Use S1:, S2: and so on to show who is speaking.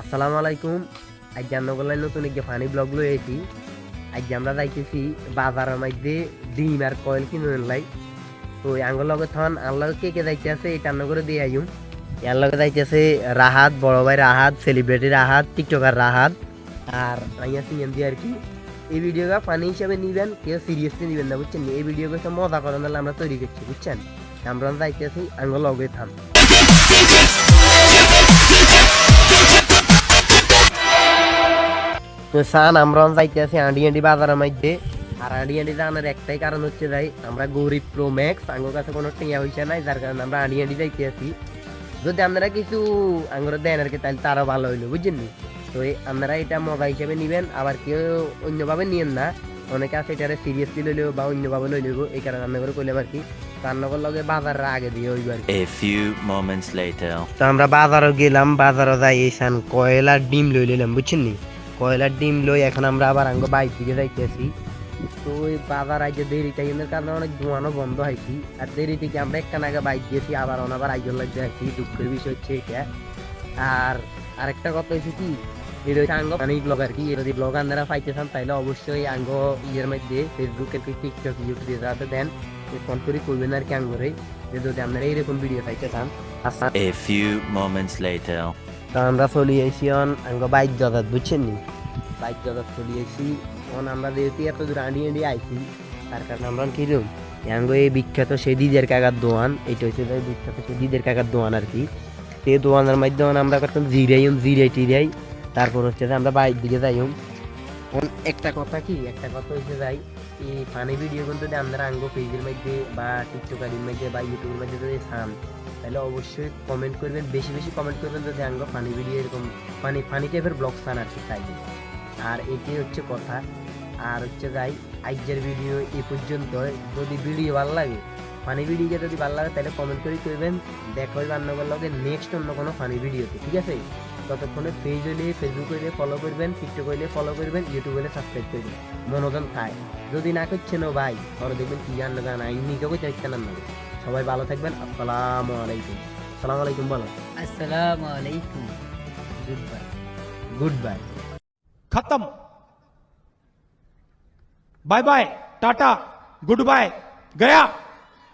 S1: আসসালামু আলাইকুম। আজ আন্নগোল্লায় নতুন একটা ফানি ব্লগ লই আইছি। আজ আমরা যাইতেছি বাজারের মধ্যে ডিম আর কয়েল কিনুন লাই। তো আঙ্গুর লগে থন আল্লাহ কে কে যাইতে আছে এটা রান্না করে দিয়ে আইম। ইয়ার লগে যাইতেছে রাহাত, বড় ভাই রাহাত, সেলিব্রিটি রাহাত, টিকটকার রাহাত আর আইয়া সিএন দিয়ে আর কি। এই ভিডিওটা ফানি হিসাবে নিবেন, কেউ সিরিয়াসলি নিবেন না, বুঝছেন? এই ভিডিও করতে মজা করার জন্য আমরা তৈরি করছি, বুঝছেন? আমরা যাইতেছি আঙ্গুর লগে থাম। তো সান আমরা যাইতে আছি আন্ডি বাজারের মধ্যে। আর আন্ডি জানার একটাই কারণ হচ্ছে যাই আমরা গরিব প্রো ম্যাক্স, আঙ্গুর কাছে কোনো টিয়া হইছে নাই, যার কারণে আমরা আন্ডি যাইতে আছি। যদি আপনারা কিছু আঙ্গুর দেন আর কি তাহলে তারও ভালো হইলো, বুঝছেন? তো আপনারা এটা মজা হিসেবে নিবেন, আবার কেউ অন্যভাবে নিয়েন না। অনেকে আছে এটারে সিরিয়াসলি লইলেও বা অন্যভাবে লই লইব, এই কারণে রান্না করে করলাম আর কি। রান্নার লগে বাজারের আগে দিয়ে হইব আর কি।
S2: A few moments later.
S1: তো আমরা বাজারও গেলাম, বাজারও যাই এসান কয়লার ডিম লই লইলাম, বুঝছেন? কয়লার ডিম লই এখন আমরা আবার আঙ্গ বাইক দিকে যাইতেছি। তো ওই বাজার আইতে দেরি টাইমের কারণে অনেক দোকানও বন্ধ হয়েছি। আর দেরি থেকে আমরা একটা নাগা বাইক দিয়েছি, আবার অনাবার আইজন লাগতে আছি। দুঃখের বিষয় হচ্ছে এটা। আর আরেকটা কথা হচ্ছে কি, এটা হচ্ছে আঙ্গ মানে ব্লগ আর কি। যদি ব্লগ আপনারা পাইতে চান তাহলে অবশ্যই আঙ্গ ইয়ের মধ্যে ফেসবুক আর কি, টিকটক, ইউটিউবে যাতে দেন ফোন করে করবেন আর কি আঙ্গরে, যদি আপনারা এইরকম ভিডিও পাইতে চান।
S2: A few moments later.
S1: তো আমরা চলে আইসি আঙ্গ বাইক জগাত, বুঝছেন? বাইক জগাত চলে আইসি। এখন আমরা যেহেতু এত দূর আন্ডি আইসি, তার কারণে আমরা কিরম আঙ্গ এই বিখ্যাত সেই দিদের কাকার দোয়ান, এটা হচ্ছে বিখ্যাত সেই দিদের কাকার দোয়ান আর কি। সেই দোয়ানের মাধ্যমে আমরা করতাম জিরাই টিরাই, তারপর হচ্ছে যে আমরা বাইক দিকে যাই। একটা কথা হচ্ছে যাই, এই ফানি ভিডিও কিন্তু যদি আপনারা আঙ্গ পেজের মধ্যে বা টিকটকারের মধ্যে বা ইউটিউবের মধ্যে যদি চান তাহলে অবশ্যই কমেন্ট করবেন, বেশি বেশি কমেন্ট করবেন যদি আঙ্গ ফানি ভিডিও এরকম ফানি টাইপের ব্লগ চান আর কি তাই। আর এটাই হচ্ছে কথা। আর হচ্ছে যাই আজকের ভিডিও এই পর্যন্ত। যদি ভিডিও ভালো লাগে, ফানি ভিডিও যদি ভালো লাগে তাহলে কমেন্ট করে করবেন। দেখা হইবে আপনাদের লগে নেক্সট অন্য কোনো ফানি ভিডিওতে, ঠিক আছে? ততক্ষণে পেজ হইলে ফেসবুক হইলে ফলো করবেন, টিকটক হইলে ফলো করবেন, ইউটিউব হইলে সাবস্ক্রাইব করবেন। মনোরঞ্জন খায় যদি না করছেন ও ভাই পরে দেখবেন কি জান না আই নিজেও করতে পারছেন না। সবাই ভালো থাকবেন। আসসালামু আলাইকুম। আসসালামু আলাইকুম বলো।
S3: আসসালামু আলাইকুম।
S1: Good bye. Good bye.
S4: खत्म। Bye bye, tata, good bye, गया।